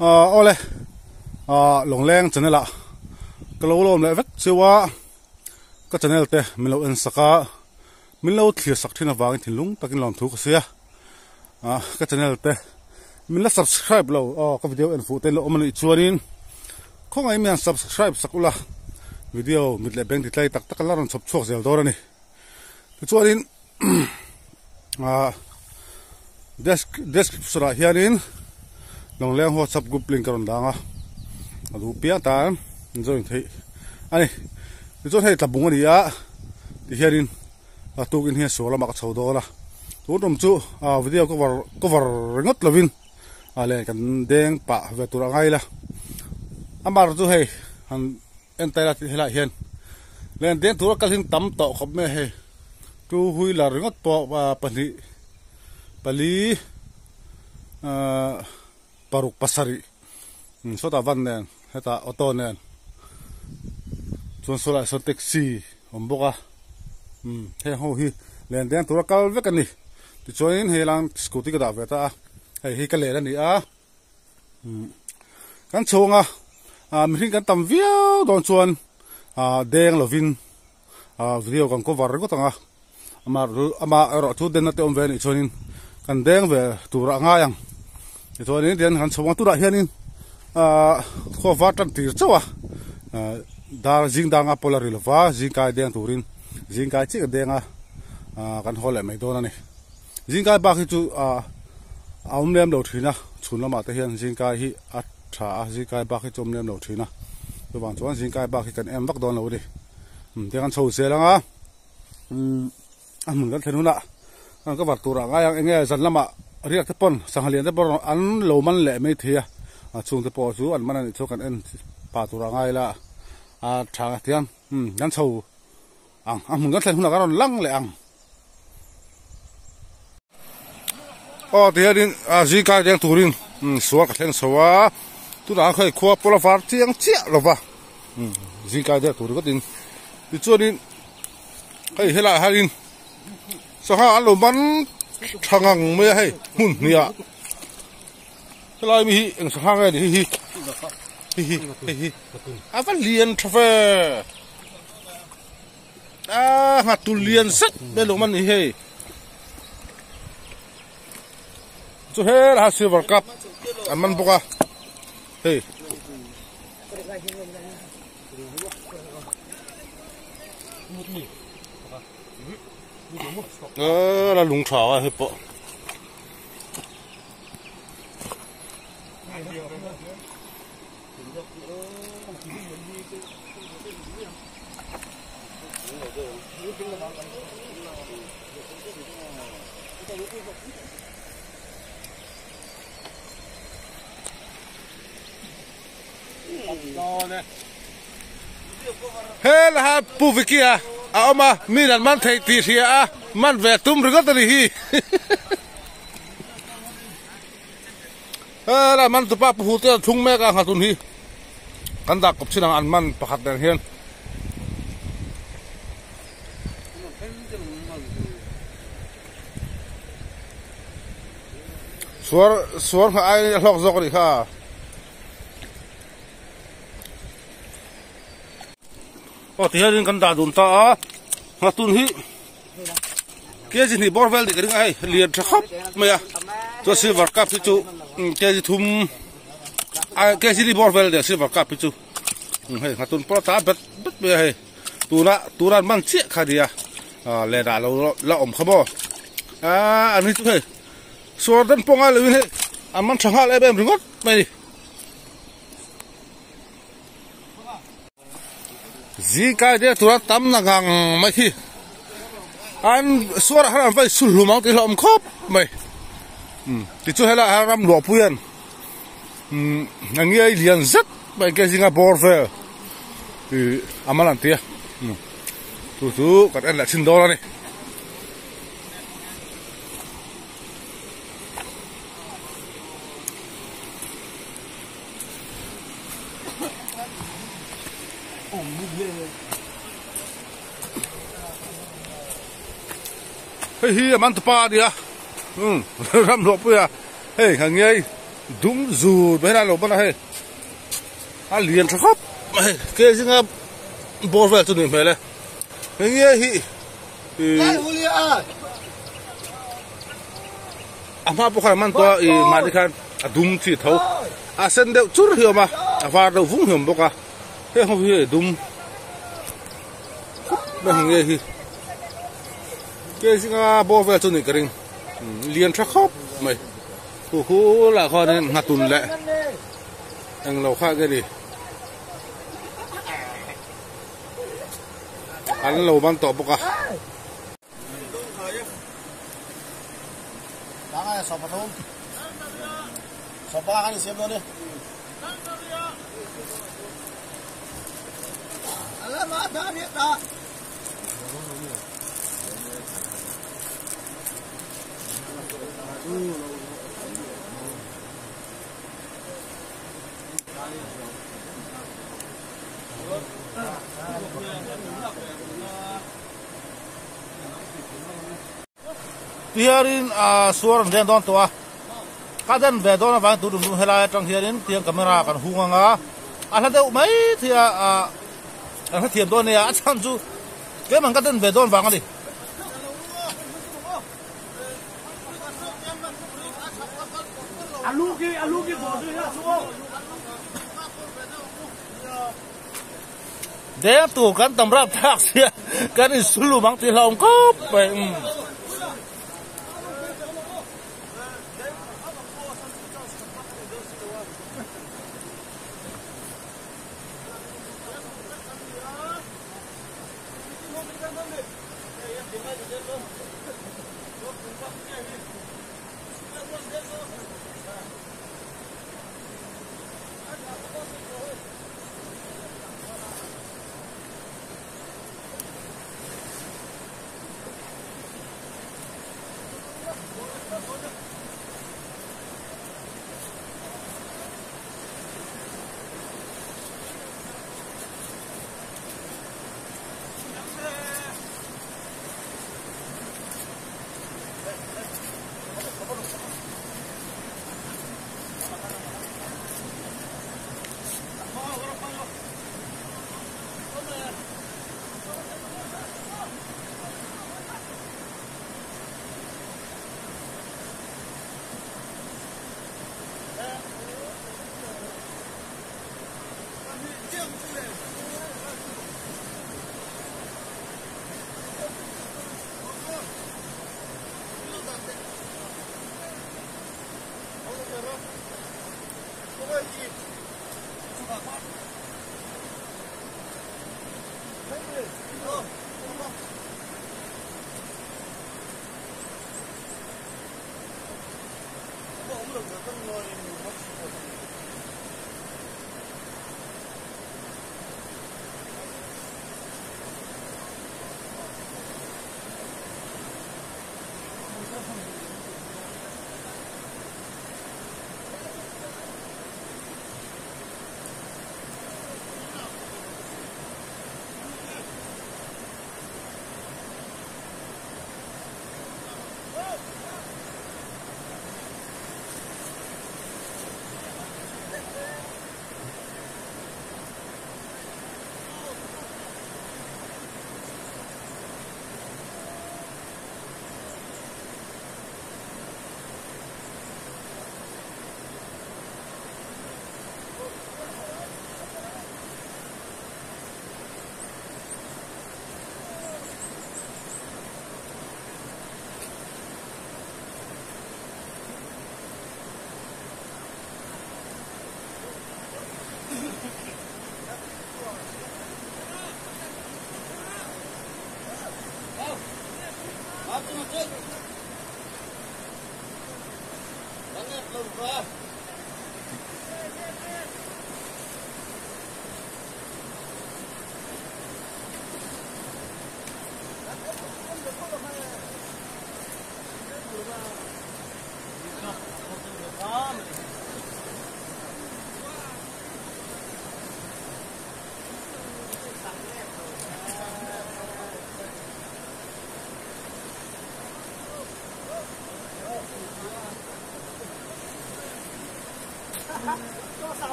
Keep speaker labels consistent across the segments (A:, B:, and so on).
A: ole long leng channel a kalo lom le vek chewa ka channel te milo en saka milo thlir sak thina wang thinlung takin lom thu ka sia ka channel te mila subscribe lo ka video en fu te lo omani chuanin khong ai mian subscribe sakula video mitle beng ti tlai tak tak laron chop chok zel dorani chuanin description ra hianin long leng WhatsApp group link karon danga adu pia ta join thei ani chu thei tabung ani a ti hianin atukin hi sola mak chhodola tutum chu video cover ngot lovin ale kan deng pa ve tura ngaila amar chu hei han entela hela hian len den tura kalhin tam to khop me he tu hui la ringot po pali paruk pasari so ta van nen heta auto nen chon sola so taxi omboka he ho hi len den tura kal ve kan ni ti choin helang scooty ka da ve ta hi ka le ni a kan chonga mihring kan tam viau don chuan deng lovin video kan cover ko tanga ama ro chu den na te om ve ni chonin kan deng ve tura nga yang ti chonin den han chonga tura hianin kho va tan tir chawa dar jing danga polari lova jing kai deng turin jing kai chi denga kan hole mai don ani jing kai ba khi chu aum lem lo thina chunla ma te hian jing kai hi a tha jing kai ba khi chom lem lo thina to wang chuan jing kai ba khi kan em vak don lo ri te kan chho se langa mun kan thenuna kan ka war tura nga yang enge zan lama riak te pon sanghalian te pon an lo man le mai thia chung te po chu an man ani chu kan en pa tura ngai la tha tiang kan chho mun kan thenuna kan lang le ang ti hianin jing kai deng turin suwa ka thleng sawa tu na khoi khua pola far chiang chia lova jing kai deng tur ko tin ti chuanin hei hela harin so ha an lo man thangang me hei hun nia helai mi hi eng so ha ngai ni hi avan lian trafe ngatulian sat be lo man ni hei so her ha silver cup aman boka hey la lung thao he po hel ha puvikia ama minan man thei ti ria man ve tum rigot ri hi la man tu pa pu te thung me ka hatun hi kan da kop chinang an man pakhat den hian suar ha ai lok zok ri kha ti hian kan da dun ta hatun hi ke ji ni borvel de ring ai lian tha khop maya to silver cup chu ke ji thum ke ji ni borvel de silver cup chu hei hatun pro ta bet me hei turan man che kha dia le da lo la om khamo an hi chu hei sor dan ponga le hei aman thanga le bem ringot mai jing kai de tura tam na gang mai hi an suar haram vai sul mang ti lom khop mai ti chu hela haram lo puyan ngi ai lian zat mai ke jinga borve amalan tia tu kan en la chin do ni hei hi man tu pa dia ram lo pu ya hei hang yai đúng dù bây giờ nó bắt hay liền cho khóc cái gì ngà bỏ về cho mình phải là cái gì ama po man to i madikan adum chi tho a sen de chur hiyo ma a var do vung hiyo boka he ho hi dum ba nge hi ke singa bo ve chu ni kring liền tra khóc mày hu là kho nên ngatun le ang lo kha cái đi anh lâu ban to boka
B: Jangan sopa tuh. Sopa kan siap dulu nih. Alamak, dah dia tak.
A: Tiarin suara dan don tua, kadan vedon apa tu dulu helai trong tiarin tiang kamera kan hunga, alah tu mai tia kan tiang don ya acan tu, ke man kadan vedon bang ali.
B: Alugi bodoh ya semua.
A: Dia tu kan tamrak tak sia, kan isulu bang tilang kop.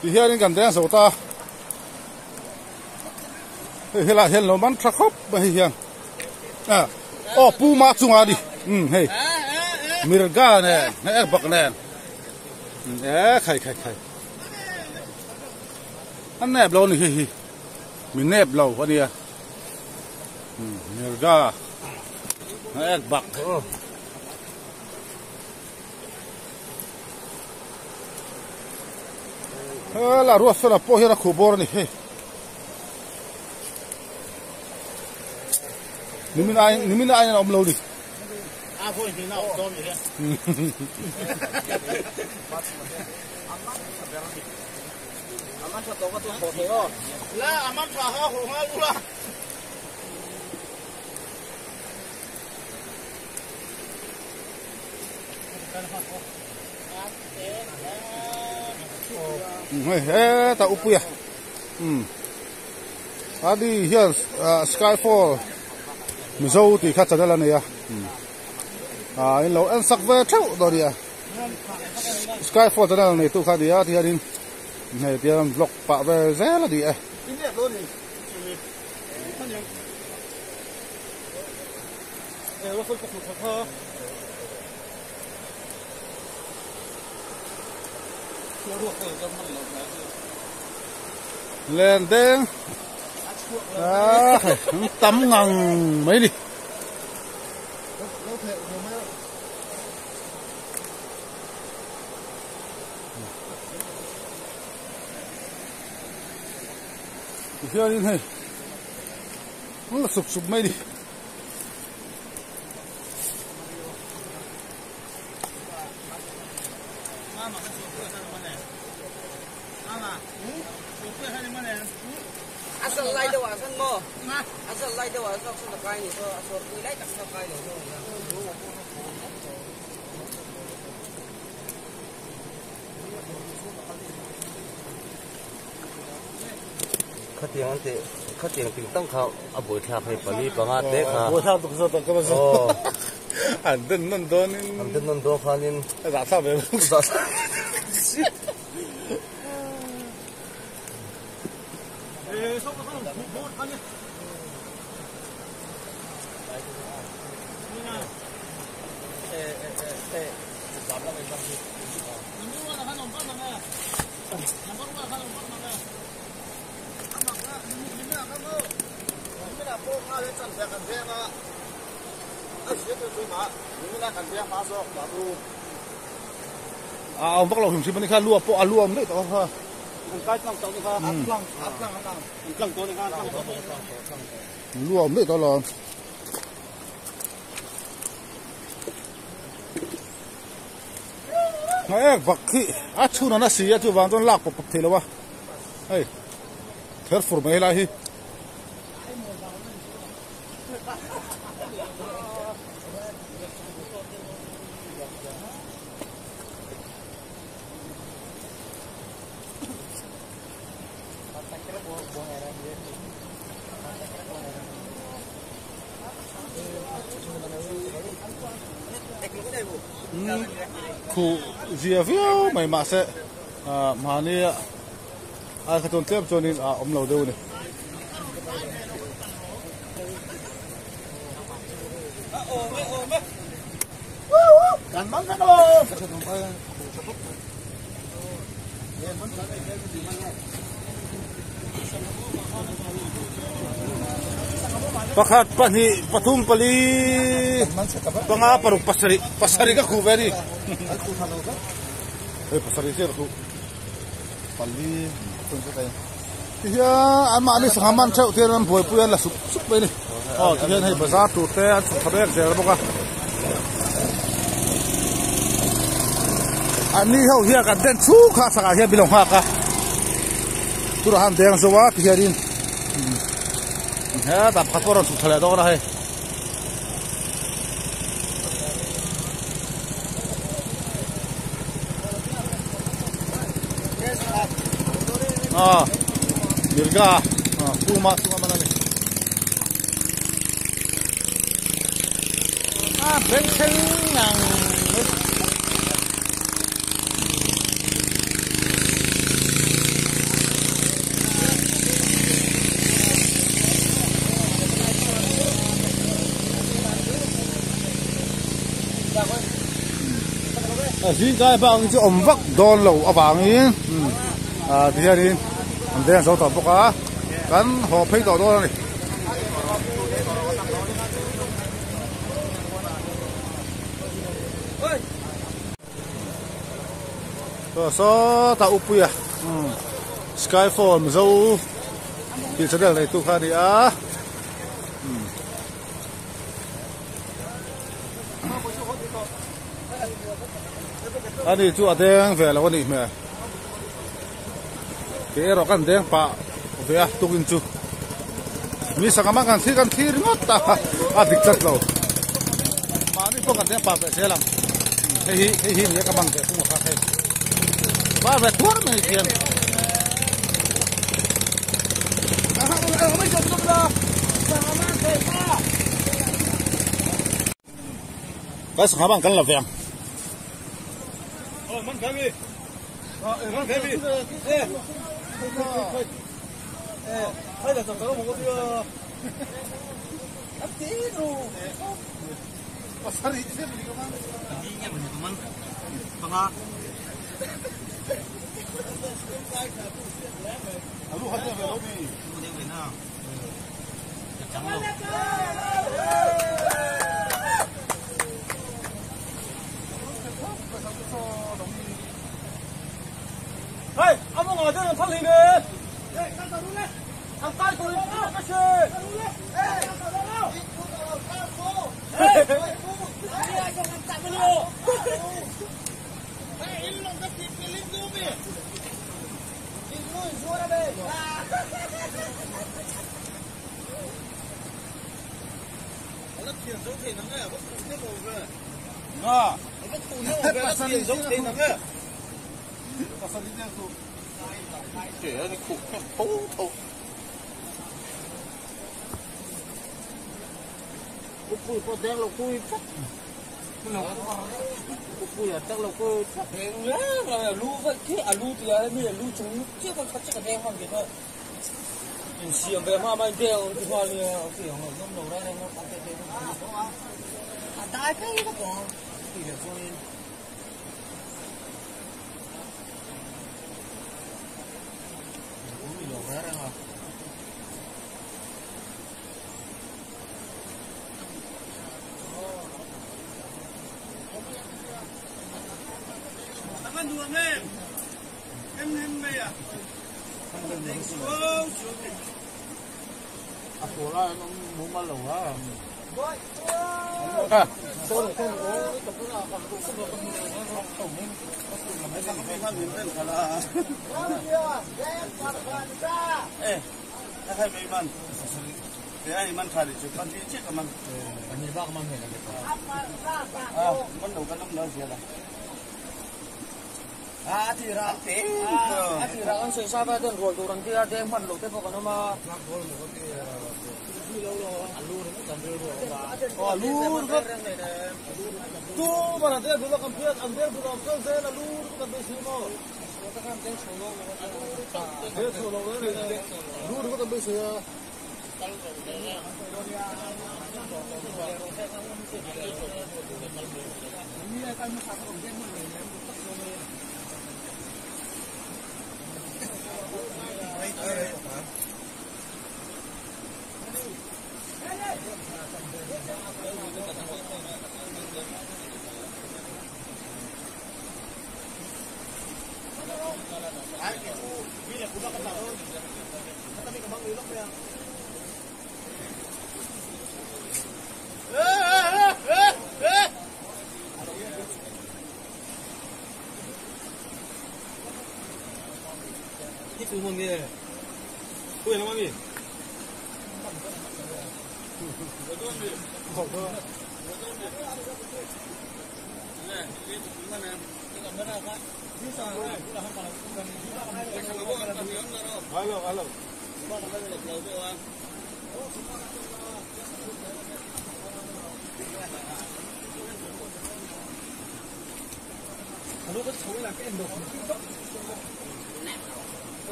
A: ที่เฮียนี่กันแดงสุดตาเฮ้ยละเห็นเรามันชักครบไปเฮียโอ้ปูมาจุงอาดิเฮ้ยมิรกาเนี่ยนี่บักเนี่ยใครอันแนบเรานี่เฮ้ยมีแนบเราวะเนี่ยมิรกานี่บักla ruas la poja la kuborni he nimina ay na omlodi
B: po hindi na dom he aman sa to ka to photo la aman sa ha ho ha lula
A: hey ta upu ya adi here skyfall mizo ti kha chadala ne ya in lo en sak ve thau do dia skyfall chadala ne tu kha dia ti harin ne dia block pa ve zela dia lên đen tắm ngần mấy đi chưa đi này nó là sụp mấy đi
C: asal lai dewa san mo asal lai dewa sok san kai ni so asal kui lai tak kai ni so khát tiếng tiếng tăng khao à buổi tháp hay bali bằng át đấy ha
A: buổi tháp tụi tôi tụi cái gì anh tin nôn đón phan in giả sao vậy ông bắt đầu hình như bên lúa po lúa đấy tao ha
B: cái trong trong cái lăng tôi này
A: lúa đấy tao là này bạc khi chú nó xì chú vàng tôi lạc bọc thế là wa hey thở phù mấy lại hi khu dìa phiếu mày mà sẽ mà ni ai cái tôn tiếp cho nên ông lầu đâu này
B: กันมันกันโอ้
A: pakat pani patum pali panga paruk pasari ka kuberi pasari sir tu pali tun sa tayo ya ama ni saman chau tiran boy puyan la sup be ni tiyan hay bazar tu te at khabek zer boka ani ho hiya ka den chu kha saka hiya bilong ha ka turahan deng zawa tiyarin ya tak kaporan tu salah dong lah he mirga puma mana ni
B: bên chân nàng
A: riêng cái bạn chứ ẩm vắc đòn lẩu ở vàng ấy thì ra đi anh đây là số tập bốc á cắn họ phải đòn đó này số tàu upi à Skyfall dâu thì sẽ được này tu khai đi á anh đi chùa đen về là con gì mẹ cái rồi con đen pa về tu kinh chu mi sang mà kan thi ngót ta thích chất lâu mà đi con đen pa về sẽ làm hi nhé các bạn để không có khác và về thuốc này tiền cái sao bạn cần là vàng
B: man kami man kami hay là thằng đó một cái atiru pasari sih beli kemana ini punya teman bangga lalu hanya lobby kemudian benar jangan hey, ông ngồi cho thằng liền đi. Đây, cắt đầu luôn đấy. Thằng tay của nó cắt xe. Hey, cắt đầu đâu? Hey, ai cho thằng chặt luôn. Hey, ini lo cắt cái link luôn đi. Link luôn xuống ra đây. Nó tiền giống thế nó nghe, bắt tụi nó ngồi về. Nó bắt tụi nó ngồi về, nó tiền giống thế nó nghe. Kể nó khủng thấu thấu cùi có đen là cùi chắc cùi là chắc là cùi chắc là lú vậy thế à lú thì là bây giờ lú chúng chưa còn chắc là đen không vậy thôi mình xiềng về mà đen thì hoa thì kiểu nó trong đầu đây nó có cái à tại cái nó có thì để cho nên Anh đùa em bây à? Của nó muốn bao lâu á? Tôi không có tập trung nào còn cũng không được tổng nên mấy thằng mấy phát biến lên là ê hay mấy man cái ai man khai để chụp con đi chết man anh nhìn bác man này là man đầu cái nó gì là thì ra thế thì ra con sợi sa về tên rồi đồ đằng kia đem phần lột tên vào nó mà lúa rất tu mà là thế bây giờ cầm phiên ăn thế bây giờ cơn thế là lúa cầm bê xí mà thế số nó đấy lúa nó cầm bê xí Itu mami, kau yang mami. Halo, halo.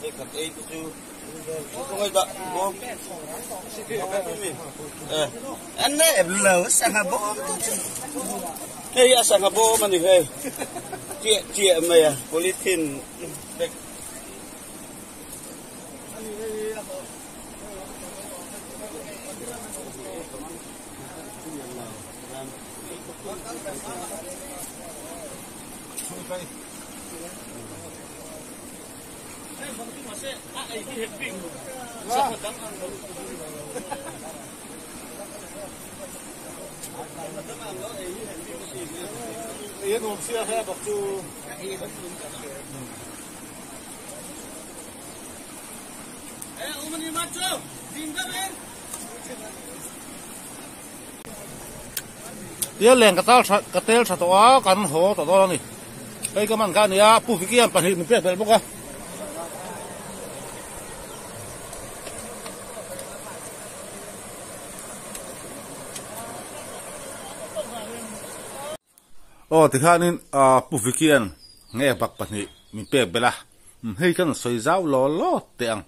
C: Đây cặp ấy chú không ai đặt bom anh ấy em lỡ sang hà bom hey sang hà bom mà đi hey chị mày à polythene
A: Yên ổn xưa hay bọc chu Dia leng katel sa toa kan ho to do ni ei ka man ka ni a pu fikian pan hi mi pe bel boka o ti khanin a pu fikian nge bak pan hi mi pe bela hei kan soi zau lo lo teang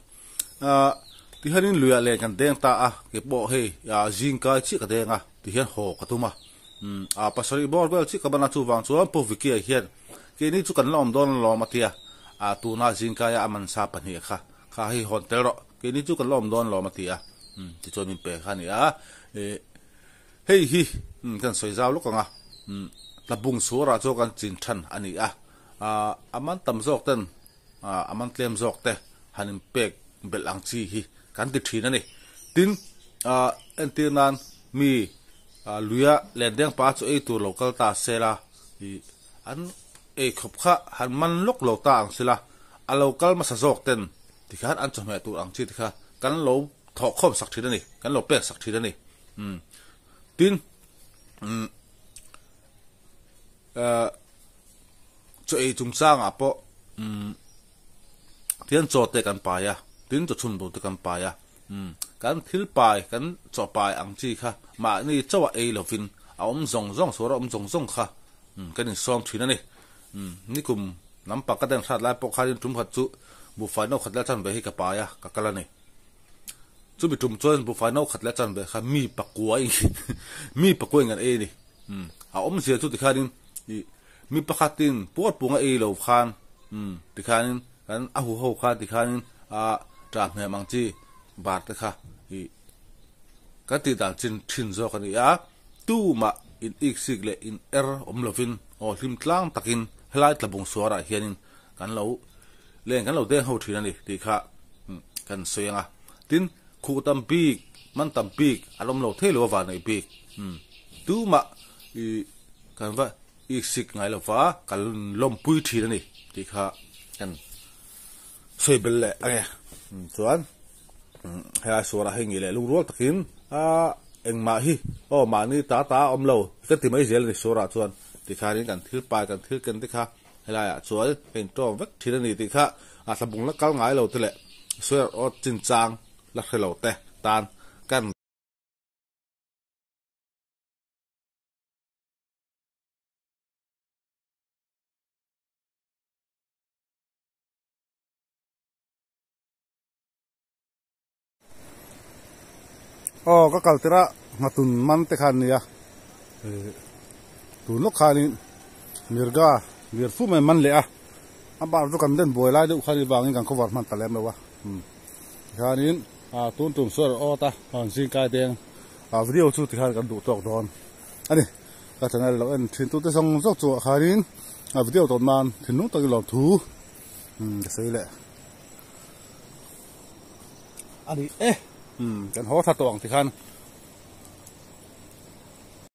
A: ti hanin luya le kan deng ta a ke bo he ya jing ka chi ka denga ti hian ho ka tuma pasari bor bel chi ka bana chu wang chu po vikia hian ke ni chu kan lom don lo matia tu na jing ka ya aman sa pan hi kha hi hon tel ro ke ni chu kan lom don lo matia ti chon min pe kha ni a hei hi kan soi zau lo ka nga labung sura cho kan chin than ani aman tam zok ten aman tlem zok te hanin pek bel ang chi hi kan ti thina ni tin antinan mi luya lendeng pa chu e tu local ta sela hi an e khop kha han man lok lo ta ang sila a local ma sa zok ten ti khan an chome tu ang chi ti kha kan lo tho khom sak thina ni kan lo pek sak thina ni tin cho e chung sang a po tian cho te kan pa ya tin cho chun bo te kan pa ya kan thil pai kan cho pai ang chi kha ma ni chawa e lovin a zong zong so ra zong zong kha kan in som thina ni ni kum nampak ka den khat lai po khalin tum khat chu bu fa no khat la chan be hi ka pa ya ka kala ni chu bi tum chon bu fa no khat la chan be kha mi pakuai mi pakuai ngan e ni a sia chu ti khanin mi pakhatin pot punga e lo khan ti khanin kan a hu ho kha ti khanin tra me mang chi bar ta kha hi ka ti dal chin thin zo kan ya tu ma in iksik le in lovin o hlim tlang takin helai tlabung suara hianin kan lo leng kan lo de ho thina ni ti kha kan soyanga tin khu tam big man tam big alom lo thelo wa nei big tu ma i kan va iksik ngai lo fa kal lom pui thina ni ti kha kan soi bel le anga chuan hela sura hengi le lung rol takin eng ma hi o ma ni ta om lo ka ti mai zel ni sura chuan ti kha rin kan thil pa kan thil kan ti kha hela ya chuan pen to vek thina ni ti kha thlabung la kal ngai lo te le soya o chin chang la khelo te tan kan ka kaltera ngatun man te khan ya tu no khanin mirga mirfu me man le abar du kan den boy lai du khali wangin kan cover man talem lewa khanin tun tum sor o ta han sin kai deng video chu ti khan kan du tok don ani ka channel lo en thin tu te song zok chu khanin video ton man thin nu ta lo thu sei le ani kan ho tha tong ti khan